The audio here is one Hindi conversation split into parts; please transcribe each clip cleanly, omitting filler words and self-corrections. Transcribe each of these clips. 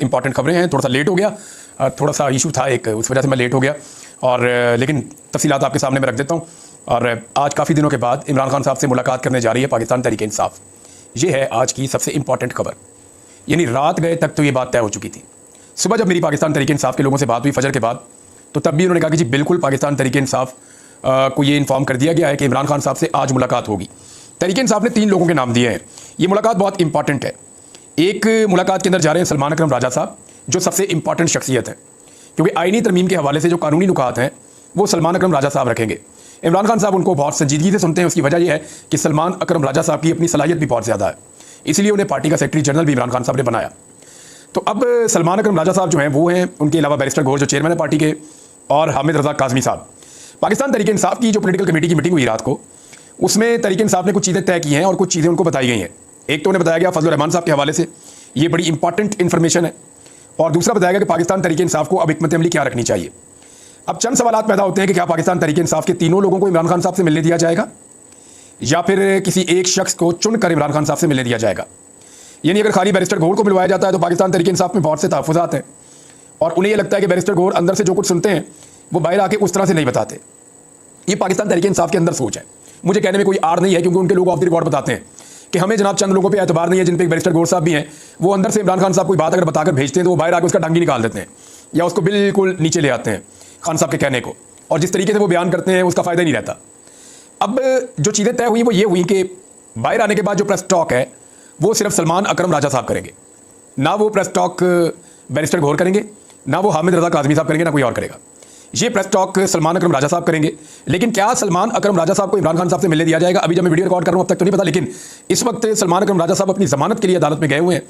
इंपॉर्टेंट खबरें हैं। थोड़ा सा लेट हो गया, थोड़ा सा इशू था एक, उस वजह से मैं लेट हो गया और लेकिन तफसीलात आपके सामने मैं रख देता हूँ। और आज काफ़ी दिनों के बाद इमरान खान साहब से मुलाकात करने जा रही है पाकिस्तान तहरीक इंसाफ। ये है आज की सबसे इंपॉर्टेंट खबर। यानी रात गए तक तो ये बात तय हो चुकी थी। सुबह जब मेरी पाकिस्तान तहरीक इंसाफ के लोगों से बात हुई फजर के बाद, तो तब भी उन्होंने कहा कि जी बिल्कुल पाकिस्तान तहरीक इंसाफ को ये इन्फॉर्म कर दिया गया है कि इमरान खान साहब से आज मुलाकात होगी। तहरीक इंसाफ ने 3 लोगों के नाम दिए हैं। ये मुलाकात बहुत इंपॉर्टेंट है। एक मुलाकात के अंदर जा रहे हैं सलमान अकरम राजा साहब, जो सबसे इंपॉर्टेंट शख्सियत है, क्योंकि आईनी तरमीम के हवाले से जो कानूनी नुकात हैं वो सलमान अकरम राजा साहब रखेंगे। इमरान खान साहब उनको बहुत संजीदगी से सुनते हैं। उसकी वजह यह है कि सलमान अकरम राजा साहब की अपनी सलाहियत भी बहुत ज़्यादा है, इसलिए उन्हें पार्टी का सेक्रेटरी जनरल भी इमरान खान साहब ने बनाया। तो अब सलमान अकरम राजा साहब जो हैं वो हैं, उनके अलावा बैरिस्टर गौहर जो चेयरमैन है पार्टी के, और हामिद रज़ा काज़मी साहब। पाकिस्तान तहरीक इंसाफ की जो पॉलिटिकल कमेटी की मीटिंग हुई रात को, उसमें तहरीक इंसाफ ने कुछ चीज़ें तय की हैं और कुछ चीज़ें उनको बताई गई हैं। एक तो उन्हें बताया गया फजल रहमान साहब के हवाले से, ये बड़ी इंपॉर्टेंट इन्फॉर्मेशन है, और दूसरा बताया गया कि पाकिस्तान तहरीक इंसाफ को अब हिकमत अमली क्या रखनी चाहिए। अब चंद सवाल पैदा होते हैं कि क्या पाकिस्तान तहरीक इंसाफ के तीनों लोगों को इमरान खान साहब से मिलने दिया जाएगा, या फिर किसी एक शख्स को चुनकर इमरान खान साहब से मिलने दिया जाएगा। यानी अगर खाली बैरिस्टर गौहर को मिलवाया जाता है तो पाकिस्तान तहरीक इंसाफ में बहुत से तहफ़्फ़ुज़ात हैं, और उन्हें यह लगता है कि बैरिस्टर गौहर अंदर से जो कुछ सुनते हैं वो बाहर आके उस तरह से नहीं बताते। ये पाकिस्तान तहरीक इंसाफ के अंदर सोच है। मुझे कहने में कोई आड़ नहीं है, क्योंकि उनके लोग ऑफ द रिकॉर्ड बताते हैं कि हमें जनाब चंद लोगों पे एतबार नहीं है, जिन पे बैरिस्टर गौहर साहब भी हैं। वो अंदर से इमरान खान साहब कोई बात अगर बताकर भेजते हैं तो वो बाहर आकर उसका डंगी निकाल देते हैं, या उसको बिल्कुल नीचे ले आते हैं खान साहब के कहने को, और जिस तरीके से वो बयान करते हैं उसका फ़ायदा नहीं रहता। अब जो चीज़ें तय हुई वो ये हुई कि बाहर आने के बाद जो प्रेस टॉक है वो सिर्फ सलमान अकरम राजा साहब करेंगे। ना वो प्रेस टॉक बैरिस्टर गौहर करेंगे, ना वो हामिद रज़ा काज़मी साहब करेंगे, ना कोई और करेगा। ये प्रेस टॉक सलमान अकरम राजा साहब करेंगे। लेकिन क्या सलमान अकरम राजा साहब को इमरान खान साहब से मिलने दिया जाएगा, अभी जब मैं वीडियो रिकॉर्ड कर रहा हूँ अब तक तो नहीं पता। लेकिन इस वक्त सलमान अकरम राजा साहब अपनी ज़मानत के लिए अदालत में गए हुए हैं,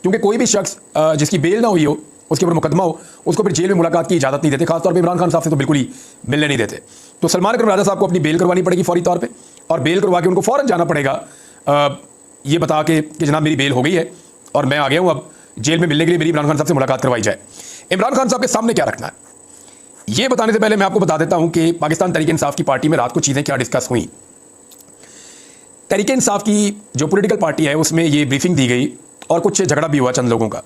क्योंकि कोई भी शख्स जिसकी बेल ना हुई हो, उसके ऊपर मुकदमा हो, उसको फिर जेल में मुलाकात की इजाज़त नहीं देते। खासतौर पर इमरान खान साहब से तो बिल्कुल ही मिलने नहीं देते। तो सलमान अकरम राजा साहब को अपनी बेल करवानी पड़ेगी फौरी तौर पर, और बेल करवा के उनको फ़ौरन जाना पड़ेगा ये बता के कि जनाब मेरी बेल हो गई है और मैं आ गया हूँ, अब जेल में मिलने के लिए मेरी इमरान खान साहब से मुलाकात करवाई जाए। इमरान खान साहब के सामने क्या रखना है, ये बताने से पहले मैं आपको बता देता हूं कि पाकिस्तान तहरीक इंसाफ की पार्टी में रात को चीज़ें क्या डिस्कस हुई। तहरीक इंसाफ की जो पॉलिटिकल पार्टी है उसमें ये ब्रीफिंग दी गई, और कुछ झगड़ा भी हुआ चंद लोगों का।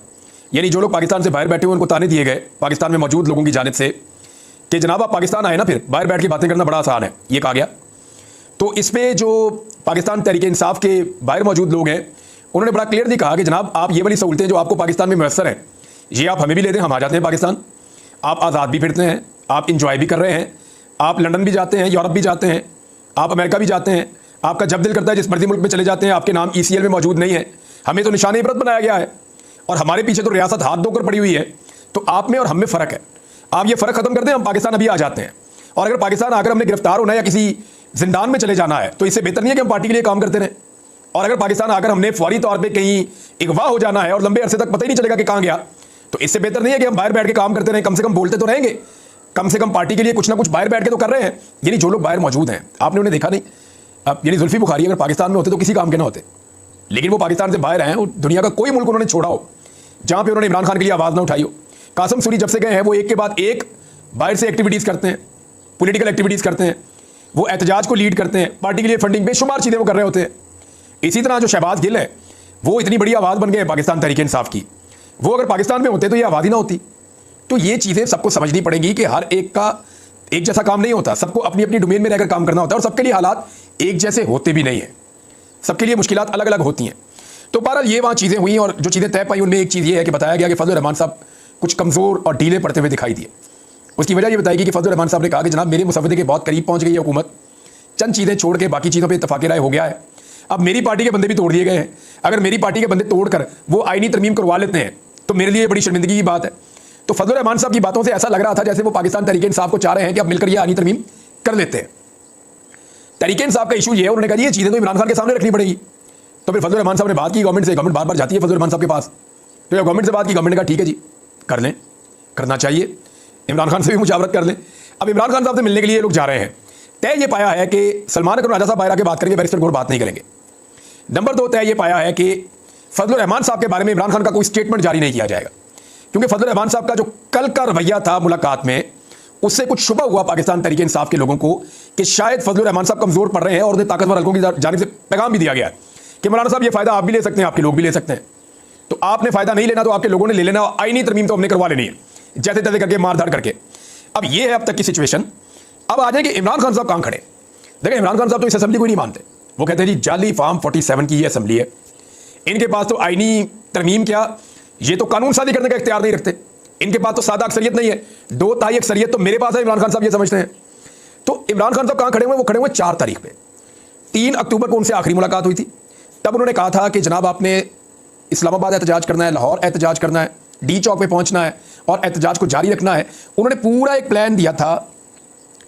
यानी जो लोग पाकिस्तान से बाहर बैठे हुए उनको ताने दिए गए पाकिस्तान में मौजूद लोगों की जानिब से कि जनाब आप पाकिस्तान आए ना, फिर बाहर बैठ के बातें करना बड़ा आसान है, ये कहा गया। तो इसमें जो पाकिस्तान तहरीक इंसाफ के बाहर मौजूद लोग हैं उन्होंने बड़ा क्लियरली कहा कि जनाब आप ये वाली सहूलतें जो आपको पाकिस्तान में मैसर हैं, ये आप हमें भी ले दें, हम आ जाते हैं पाकिस्तान। आप आज़ाद भी फिरते हैं, आप इंजॉय भी कर रहे हैं, आप लंदन भी जाते हैं, यूरोप भी जाते हैं, आप अमेरिका भी जाते हैं, आपका जब दिल करता है जिस मर्जी मुल्क में चले जाते हैं। आपके नाम ECL में मौजूद नहीं है, हमें तो निशान इबरत बनाया गया है, और हमारे पीछे तो रियासत हाथ धोकर पड़ी हुई है। तो आप में और हम में फ़र्क है, आप ये फ़र्क ख़त्म कर दें, हम पाकिस्तान अभी आ जाते हैं। और अगर पाकिस्तान आकर हमने गिरफ्तार होना है या किसी जिंदान में चले जाना है तो इससे बेहतर नहीं है कि हम पार्टी के लिए काम करते रहें। और अगर पाकिस्तान आकर हमने फौरी तौर पर कहीं अगवा हो जाना है और लंबे अरसे तक पता ही नहीं चलेगा कि कहाँ गया, तो इससे बेहतर नहीं है कि हम बाहर बैठ के काम करते रहें। कम से कम बोलते तो रहेंगे, कम से कम पार्टी के लिए कुछ ना कुछ बाहर बैठ के तो कर रहे हैं। यानी जो लोग बाहर मौजूद हैं आपने उन्हें देखा नहीं। अब यानी जुल्फी बुखारी अगर पाकिस्तान में होते तो किसी काम के ना होते, लेकिन वो पाकिस्तान से बाहर हैं। दुनिया का कोई मुल्क उन्होंने छोड़ा हो जहाँ पे उन्होंने इमरान खान के लिए आवाज़ ना उठाई हो। कासम सूरी जब से गए हैं वो एक के बाद एक बाहर से एक्टिविटीज़ करते हैं, पॉलिटिकल एक्टिविटीज़ करते हैं, वो एहतजाज को लीड करते हैं, पार्टी के लिए फंडिंग बेशुमार चीज़ें वो कर रहे होते हैं। इसी तरह जो शहबाज गिल है वो इतनी बड़ी आवाज़ बन गए पाकिस्तान तहरीक इंसाफ की, वो अगर पाकिस्तान में होते तो ये आवाज़ ही ना होती। तो ये चीज़ें सबको समझनी पड़ेंगी कि हर एक का एक जैसा काम नहीं होता, सबको अपनी अपनी डोमेन में रहकर काम करना होता है, और सबके लिए हालात एक जैसे होते भी नहीं हैं, सबके लिए मुश्किलात अलग अलग होती हैं। तो बहरहाल ये वहाँ चीज़ें हुई, और जो चीज़ें तय पाई उनमें एक चीज़ ये है कि बताया गया कि फजल रहमान साहब कुछ कमज़ोर और ढीले पड़ते हुए दिखाई दिए। उसकी वजह ये बताई गई कि फजल रहमान साहब ने कहा कि जनाब मेरे मुसवदे के बहुत करीब पहुँच गई है हुकूमत, चंद चीज़ें छोड़ के बाकी चीज़ों पर इत्तफाक़ राय हो गया है। अब मेरी पार्टी के बंदे भी तोड़ दिए गए हैं, अगर मेरी पार्टी के बंदे तोड़कर वो आईनी तरमीम करवा लेते हैं तो मेरे लिए बड़ी शर्मिंदगी की बात है। तो फजल रहमान साहब की बातों से ऐसा लग रहा था जैसे वो पाकिस्तान तहरीक इंसाफ को चाह रहे हैं कि अब मिलकर ये आईनी तरमीम कर लेते हैं। तहरीक इंसाफ का इशू ये है, उन्होंने कहा ये चीज़ें तो इमरान खान के सामने रखनी पड़ेगी। तो फिर फजल रहमान साहब ने बात की गवर्नमेंट से, गवर्नमेंट बार बार जाती है फजल रहमान साहब के पास, तो जब गवर्नमेंट से बात की गवर्नमेंट ने कहा ठीक है जी कर लें, करना चाहिए, इमरान खान से भी मुशावरत कर लें। अब इमरान खान साहब से मिलने के लिए लोग जा रहे हैं। तय ये पाया है कि सलमान अकरम राजा साहब बाहर आके बात करेंगे, बैरिस्टर गौहर बात नहीं करेंगे। नंबर 2 तय ये पाया है कि फजल रहमान साहब के बारे में इमरान खान का कोई स्टेटमेंट जारी नहीं किया जाएगा, क्योंकि फजल रहमान साहब का जो कल का रवैया था मुलाकात में, उससे कुछ शुबा हुआ पाकिस्तान तहरीक इंसाफ के लोगों को कि शायद फजल रहमान साहब कमज़ोर पड़ रहे हैं, और उन्हें ताकतवर हल्कों की जानिब से पैगाम भी दिया गया है कि मौलाना साहब ये फ़ायदा आप भी ले सकते हैं, आपके लोग भी ले सकते हैं। तो आपने फायदा नहीं लेना तो आपके लोगों ने ले लेना, आईनी तरमीम तो हमने करवा लेनी है, जैसे तैसे करके मार धाड़ करके। अब ये है अब तक की सिचुएशन। अब आ जाए कि इमरान खान साहब कहां खड़े। देखिए इमरान खान साहब तो इस असेंबली को नहीं मानते। वो कहते हैं जी जाली फार्म 47 की ये असेंबली है, इनके पास तो आईनी तरमीम क्या, ये तो कानून साजी करने का इख्तियार नहीं रखते, इनके पास तो सादा अक्सरियत नहीं है, 2/3 अक्सरियत तो मेरे पास है। इमरान खान साहब ये समझते हैं। तो इमरान खान साहब कहां खड़े हुए? वो खड़े हुए 4 तारीख पे। 3 अक्टूबर को उनसे आखिरी मुलाकात हुई थी। तब उन्होंने कहा था कि जनाब आपने इस्लामाबाद एहतजाज करना है, लाहौर एहतजाज करना है, डी चौक पे पहुंचना है और एहतजाज को जारी रखना है। उन्होंने पूरा एक प्लान दिया था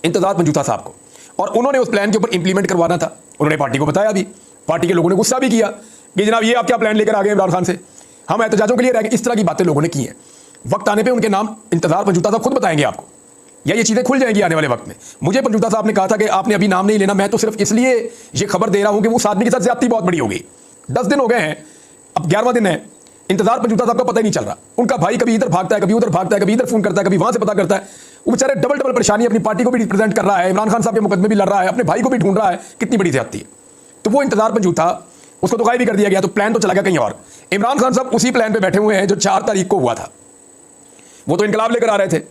इंतजार मंजूता साहब को, और उन्होंने उस प्लान के ऊपर इंप्लीमेंट करवाना था। उन्होंने पार्टी को बताया भी, पार्टी के लोगों ने गुस्सा भी किया कि जनाब ये आप क्या प्लान लेकर आ गए इमरान खान से, हम एहतजाजों के लिए रह गए। इस तरह की बातें लोगों ने की हैं। वक्त आने पर उनके नाम इंतजार मंजूता साहब खुद बताएंगे आपको, या ये चीज़ें खुल जाएंगी आने वाले वक्त में। मुझे पंजूता साहब ने कहा था कि आपने अभी नाम नहीं लेना, मैं तो सिर्फ इसलिए ये खबर दे रहा हूं कि वो उस आदमी के साथ ज्यादती बहुत बड़ी हो गई। 10 दिन हो गए हैं, अब 11वां दिन है, इंतजार पंजूता साहब का पता ही नहीं चल रहा। उनका भाई कभी इधर भागता है, कभी उधर भागता है, कभी इधर फोन करता है, कभी वहां से पता करता है। वो बेचारे डबल परेशानी, अपनी पार्टी को भी रिप्रेजेंट कर रहा है, इमरान खान साहब के मुकदमे भी लड़ रहा है, अपने भाई को भी ढूंढ रहा है। कितनी बड़ी ज्यादती है। तो वो इंतजार पंजूता उसको तो गायब भी कर दिया गया, तो प्लान तो चला गया कहीं और। इमरान खान साहब उसी प्लान पर बैठे हुए हैं जो 4 तारीख को हुआ था। वो तो इनकलाब लेकर आ रहे थे,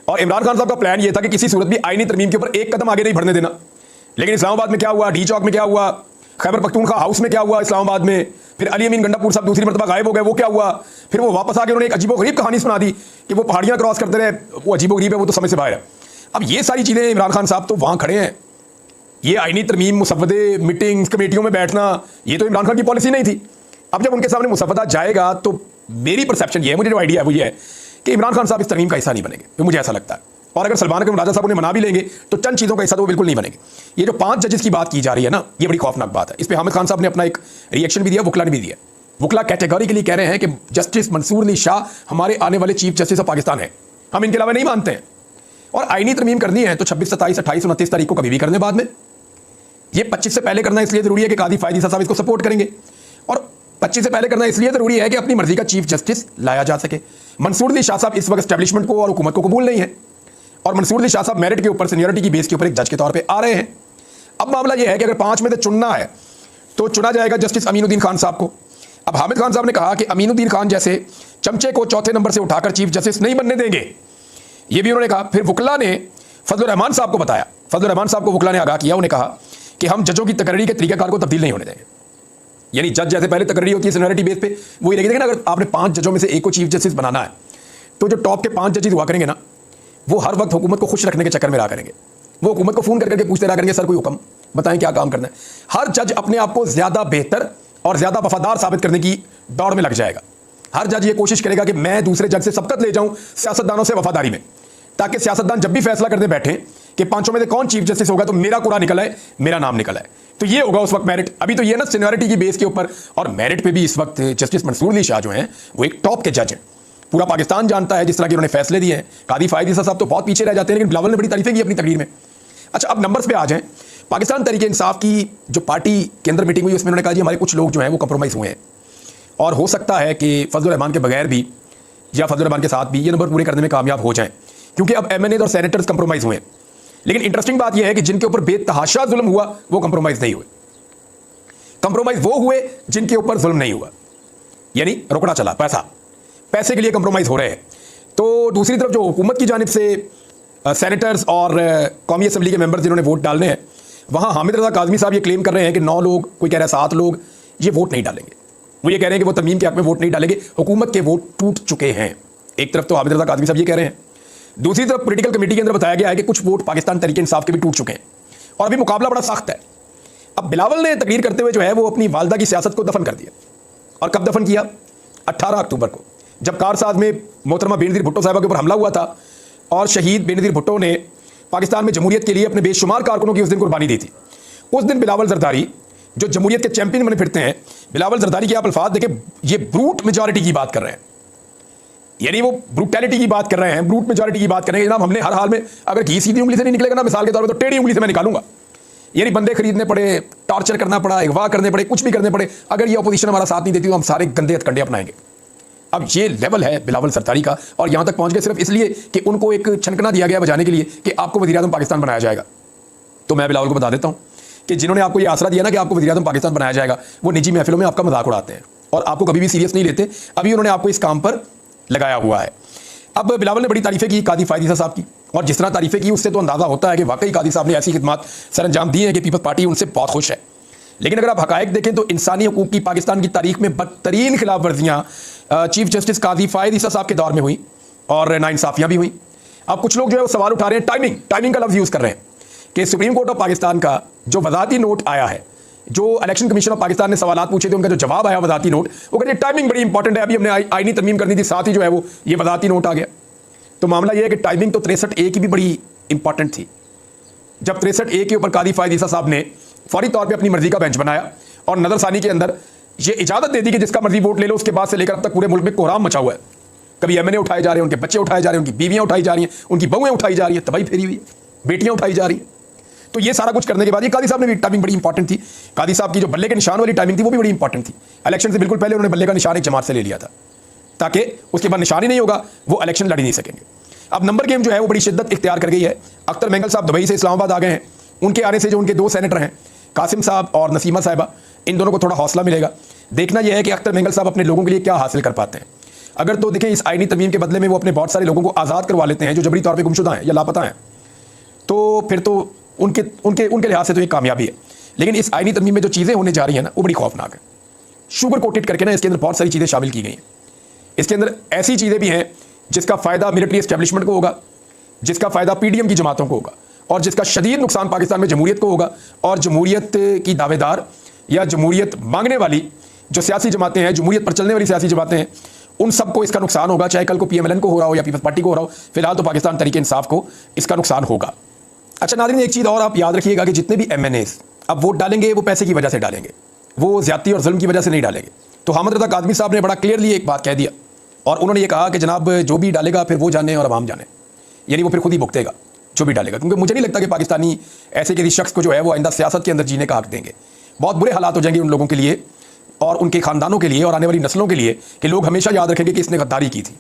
और इमरान खान साहब का प्लान ये था कि किसी सूरत भी आईनी तरमीम के ऊपर एक कदम आगे नहीं बढ़ने देना। लेकिन इस्लामाबाद में क्या हुआ, डी चौक में क्या हुआ, खैबर पख्तूनख्वा हाउस में क्या हुआ इस्लामाबाद में, फिर अली अमीन गंडापुर साहब दूसरी मरतबा गायब हो गए, वो क्या हुआ। फिर वो वापस आके उन्होंने एक अजीबोगरीब कहानी सुना दी कि वो पहाड़ियां क्रॉस करते रहे, वो अजीबोगरीब है, वो तो समझ से बाहर है। अब ये सारी चीज़ें इमरान खान साहब तो वहाँ खड़े हैं। ये आईनी तरमीम, मुसव्वदे, मीटिंग्स, कमेटियों में बैठना, ये तो इमरान खान की पॉलिसी नहीं थी। अब जब उनके सामने मुसव्वदा जाएगा तो मेरी परसेप्शन ये है, मुझे जो आइडिया है वो ये है कि इमरान खान साहब इस तरमीम का हिस्सा नहीं बनेंगे, तो मुझे ऐसा लगता है। और अगर सलमान अकरम राजा साहब उन्हें मना भी लेंगे तो चंद चीज़ों का हिस्सा तो वो बिल्कुल नहीं बनेंगे। ये जो 5 जजेस की बात की जा रही है ना, ये बड़ी खौफनाक बात है। इस पर हामिद खान साहब ने अपना एक रिएक्शन भी दिया, वुकला ने भी दिया। वुकला कैटेगोरिकली कह रहे हैं कि जस्टिस मंसूर अली शाह हमारे आने वाले चीफ जस्टिस ऑफ पाकिस्तान है, हम इनके अलावा नहीं मानते हैं। और आईनी तरमीम करनी है तो 26, 27, 28, 29 तारीख को कभी भी करने बाद में, ये 25 से पहले करना इसलिए जरूरी है कि कादी फायदी साहब इसको सपोर्ट करेंगे, और 25 से पहले करना इसलिए जरूरी है कि अपनी मर्जी का चीफ जस्टिस लाया जा सके। मंसूर अली शाह साहब इस वक्त एस्टेब्लिशमेंट को और हुकूमत को कबूल नहीं है, और मंसूर अली शाह साहब मेरिट के ऊपर, सीनियरिटी की बेस के ऊपर एक जज के तौर पे आ रहे हैं। अब मामला यह है कि अगर 5 में से चुनना है तो चुना जाएगा जस्टिस अमीनुद्दीन खान साहब को। अब हामिद खान साहब ने कहा कि अमीनुद्दीन खान जैसे चमचे को चौथे नंबर से उठाकर चीफ जस्टिस नहीं बनने देंगे, ये भी उन्होंने कहा। फिर वुकला ने फजलुर रहमान साहब को बताया, फजलुर रहमान साहब को वुकला ने आगाह किया, उन्हें कहा कि हम जजों की तकर्री के तरीकाकार को तब्दील नहीं होने देंगे। यानी जज जैसे पहले तकर्री होती है सीनियरिटी बेस पे, वही रहेगी। लेकिन अगर आपने 5 जजों में से एक को चीफ जस्टिस बनाना है तो जो टॉप के 5 जजेस हुआ करेंगे ना, वो हर वक्त हुकूमत को खुश रखने के चक्कर में रहा करेंगे। वो हुकूमत को फोन करके पूछते रहा करेंगे, सर कोई हुक्म बताएं क्या काम करना है। हर जज अपने आप को ज्यादा बेहतर और ज्यादा वफादार साबित करने की दौड़ में लग जाएगा। हर जज ये कोशिश करेगा कि मैं दूसरे जज से सबकत ले जाऊं सियासतदानों से वफादारी में, ताकि सियासतदान जब भी फैसला करने बैठे कि 5 में से कौन चीफ जस्टिस होगा तो मेरा कुरा निकला है, मेरा नाम निकला है। तो ये होगा उस वक्त मेरिट। अभी तो ये ना सीनियरिटी की बेस के ऊपर, और मेरिट पे भी इस वक्त जस्टिस मंसूर अली शाह जो हैं वो एक टॉप के जज हैं। पूरा पाकिस्तान जानता है जिस तरह के उन्होंने फैसले दिए हैं। कादी फायदी साहब तो बहुत पीछे रह जाते हैं, लेकिन बिलावल ने बड़ी तारीफें की अपनी तकरीर में। अच्छा, अब नंबर्स पे आ जाएं। पाकिस्तान तहरीक इंसाफ की जो पार्टी के अंदर मीटिंग हुई उसमें उन्होंने कहा जी हमारे कुछ लोग जो हैं वो कंप्रोमाइज़ हुए हैं, और हो सकता है कि फजलुर रहमान के बगैर भी या फजलुर रहमान के साथ भी ये नंबर पूरे करने में कामयाब हो जाएं, क्योंकि अब MNAs और सेनेटर्स कंप्रोमाइज़ हुए हैं। लेकिन इंटरेस्टिंग बात यह है कि जिनके ऊपर बेतहाशा जुल्म हुआ वो कंप्रोमाइज़ नहीं हुए। कंप्रोमाइज़ वो हुए जिनके ऊपर जुल्म नहीं हुआ, यानी रुकना चला, पैसे के लिए कंप्रोमाइज़ हो रहे हैं। तो दूसरी तरफ जो हुकूमत की जानिब से सेनेटर्स और कौमी असम्बली के मेंबर्स जिन्होंने वोट डालने हैं, वहाँ हामिद रज़ा काज़मी साहब ये क्लेम कर रहे हैं कि 9 लोग, कोई कह रहा है 7 लोग, ये वोट नहीं डालेंगे। वो ये कह रहे हैं कि वो तरमीम के हक़ में वोट नहीं डालेंगे, हुकूमत के वोट टूट चुके हैं। एक तरफ तो हामिद रज़ा काज़मी साहब ये कह रहे हैं, दूसरी तरफ पॉलिटिकल कमेटी के अंदर बताया गया है कि कुछ वोट पाकिस्तान तहरीक इंसाफ के भी टूट चुके हैं, और अभी मुकाबला बड़ा सख्त है। अब बिलावल ने तकरीर करते हुए जो है वो अपनी वालदा की सियासत को दफन कर दिया। और कब दफन किया? 18 अक्टूबर को, जब कारसाज में मोहतरमा बेनज़ीर भुट्टो साहिबा के ऊपर हमला हुआ था, और शहीद बेनज़ीर भुट्टो ने पाकिस्तान में जमहूरियत के लिए अपने बेशुमार कारकुनों की उस दिन कुर्बानी दी थी। उस दिन बिलावल जरदारी जो जमहूरियत के चैंपियन बने फिरते हैं, बिलावल जरदारी के आप अल्फाज देखें, ये ब्रूट मेजॉरिटी की बात कर रहे हैं, यानी वो ब्रूटैलिटी की बात कर रहे हैं, ब्रूट मेजॉरिटी की बात कर रहे हैं। जनाब हमने हर हाल में, अगर घी सीधी उंगली से नहीं निकलेगा ना, मिसाल के तौर पर तो टेढ़ी उंगली से मैं निकालूंगा। यानी बंदे खरीदने पड़े, टॉर्चर करना पड़ा, अगवा करने पड़े, कुछ भी करने पड़े, अगर ये अपोजिशन हमारा साथ नहीं देती तो हम सारे गंदे हथकंडे अपनाएंगे। अब ये लेवल है बिलावल जरदारी का, और यहाँ तक पहुँच गए सिर्फ इसलिए कि उनको एक छनकना दिया गया बजाने के लिए कि आपको वज़ीर-ए-आज़म पाकिस्तान बनाया जाएगा। तो मैं बिलावल को बता देता हूँ कि जिन्होंने आपको ये आसरा दिया ना कि आपको वज़ीर-ए-आज़म पाकिस्तान बनाया जाएगा, वो निजी महफिलों में आपका मजाक उड़ाते हैं। और आपको कभी भी सीरियस नहीं लेते। अभी उन्होंने आपको इस काम पर लगाया हुआ है। अब बिलावल ने बड़ी तारीफें की कादी फायद ईसा साहब की, और जिस तरह तारीफें की उससे तो अंदाज़ा होता है कि वाकई कादी साहब ने ऐसी खिदमत सर अंजाम दी है कि पीपल्स पार्टी उनसे बहुत खुश है। लेकिन अगर आप हकायक देखें तो इंसानी हकूक़ की पाकिस्तान की तारीख में बदतरीन खिलाफ वर्जियाँ चीफ जस्टिस कादी फायद ईसा साहब के दौर में हुई और नाइंसाफ़ियाँ भी हुई। अब कुछ लोग जो है वो सवाल उठा रहे हैं, टाइमिंग का लफ्ज़ यूज़ कर रहे हैं कि सुप्रीम कोर्ट ऑफ पाकिस्तान का जो वज़ाती नोट आया है, जो इलेक्शन कमीशन ऑफ पाकिस्तान ने सवाल पूछे थे, उनका जो जवाब आया वज़ाती नोट, वो कहते हैं टाइमिंग बड़ी इंपॉर्टेंट है, अभी हमने आईनी तरमीम करनी थी, साथ ही जो है वो ये वज़ाती नोट आ गया। तो मामला ये है कि टाइमिंग तो 63A की भी बड़ी इंपॉर्टेंट थी। जब 63A के ऊपर कादी फायद ईसा साहब ने फौरी तौर पर अपनी मर्जी का बेंच बनाया और नज़रसानी के अंदर ये इजाज़त दे दी कि जिसका मर्जी वोट ले लो, उसके बाद से लेकर अब तक पूरे मुल्क में कोहराम मचा हुआ है। कभी MNA उठाए जा रहे हैं, उनके बच्चे उठाए जा रहे हैं, उनकी बीवियाँ उठाई जा रही हैं, उनकी बहुएं उठाई जा रही हैं, तबाही फेरी हुई है, बेटियाँ उठाई जा रही हैं। तो ये सारा कुछ करने के बाद ये कादी साहब ने भी टाइमिंग बड़ी इंपॉर्टेंट थी। कादी साहब की जो बल्ले के निशान वाली टाइमिंग थी वो भी बड़ी इंपॉर्टेंट थी। इलेक्शन से बिल्कुल पहले उन्होंने बल्ले का निशान एक जमात से ले लिया था ताकि उसके बाद निशान ही नहीं होगा, वो इलेक्शन लड़ ही नहीं सकेंगे। अब नंबर गेम जो है वो बड़ी शिद्दत इख्तियार कर गई है। अख्तर मेंगल साहब दुबई से इस्लामाबाद आ गए हैं। उनके आने से जो उनके 2 सेनेटर हैं, कासिम साहब और नसीमा साहिबा, इन दोनों को थोड़ा हौसला मिलेगा। देखना यह है कि अख्तर मेंगल साहब अपने लोगों के लिए क्या हासिल कर पाते हैं। अगर तो देखें इस आईनी तरमीम के बदले में वो अपने बहुत सारे लोगों को आज़ाद करवा लेते हैं जो जबरी तौर पर गुमशुदा हैं या लापता हैं, तो फिर तो उनके उनके उनके लिहाज से तो ये कामयाबी है। लेकिन इस आईनी तरमीम में जो चीज़ें होने जा रही हैं ना, वो बड़ी खौफनाक है। शुगर कोटेड करके ना इसके अंदर बहुत सारी चीज़ें शामिल की गई हैं। इसके अंदर ऐसी चीज़ें भी हैं जिसका फ़ायदा मिलिट्री एस्टेब्लिशमेंट को होगा, जिसका फ़ायदा PDM की जमातों को होगा, और जिसका शदीद नुकसान पाकिस्तान में जमहूरियत को होगा। और जमहूरियत की दावेदार या जमहूरियत मांगने वाली जो सियासी जमातें हैं, जमहूरियत पर चलने वाली सियासी जमातें हैं, उन सबको इसका नुकसान होगा, चाहे कल को PMLN को हो रहा हो या पीपल्स पार्टी को हो रहा हो। फिलहाल तो पाकिस्तान तहरीक इंसाफ को इसका नुकसान होगा। अच्छा नाज़रीन, एक चीज़ और आप याद रखिएगा कि जितने भी MNAs अब वोट डालेंगे वो पैसे की वजह से डालेंगे, वो ज़्यादती और जुल्म की वजह से नहीं डालेंगे। तो हामिद रज़ा काज़मी साहब ने बड़ा क्लियरली एक बात कह दिया और उन्होंने ये कहा कि जनाब जो भी डालेगा फिर वो जाने और अवाम जाने, यानी वो फिर खुद ही भुगतेगा जो भी डालेगा। क्योंकि मुझे नहीं लगता कि पाकिस्तानी ऐसे किसी शख्स को जो है वो आइंदा सियासत के अंदर जीने का हक देंगे। बहुत बुरे हालात हो जाएंगे उन लोगों के लिए और उनके ख़ानदानों के लिए और आने वाली नस्लों के लिए कि लोग हमेशा याद रखेंगे कि इसने गद्दारी की थी।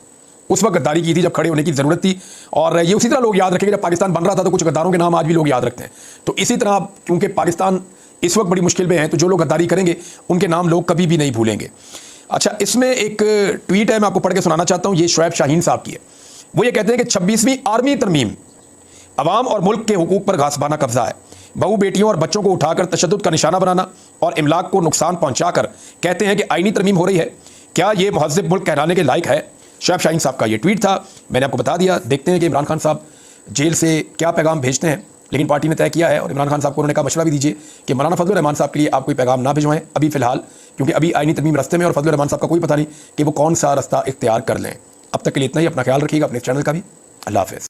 उस वक्त गद्दारी की थी जब खड़े होने की ज़रूरत थी, और ये उसी तरह लोग याद रखेंगे जब पाकिस्तान बन रहा था तो कुछ गद्दारों के नाम आज भी लोग याद रखते हैं। तो इसी तरह क्योंकि पाकिस्तान इस वक्त बड़ी मुश्किल में है, तो जो लोग गद्दारी करेंगे उनके नाम लोग कभी भी नहीं भूलेंगे। अच्छा, इसमें एक ट्वीट है, मैं आपको पढ़ के सुनाना चाहता हूँ। ये शुएब शाहीन साहब की है। वो ये कहते हैं कि 26वीं आर्मी तरमीम अवाम और मुल्क के हुकूक पर घासबाना कब्जा है। बहू बेटियों और बच्चों को उठाकर तशद्दुद का निशाना बनाना और इमलाक को नुकसान पहुँचाकर कहते हैं कि आईनी तरमीम हो रही है। क्या ये महज़्ज़ब मुल्क कहलाने के लायक है? शुएब शाहीन साहब का ये ट्वीट था, मैंने आपको बता दिया। देखते हैं कि इमरान खान साहब जेल से क्या पैगाम भेजते हैं। लेकिन पार्टी ने तय किया है और इमरान खान साहब को उन्होंने कहा मशवरा भी दीजिए कि मौलाना फजलुर रहमान साहब के लिए आप कोई पैगाम ना भिजवाएं अभी फ़िलहाल, क्योंकि अभी आईनी तरमीम रस्ते में और फजलुर रहमान साहब का कोई पता नहीं कि वो कौन सा रास्ता इख्तियार कर लें। अब तक के लिए इतना ही। अपना ख्याल रखिएगा, अपने चैनल का भी। अल्लाह हाफ़िज़।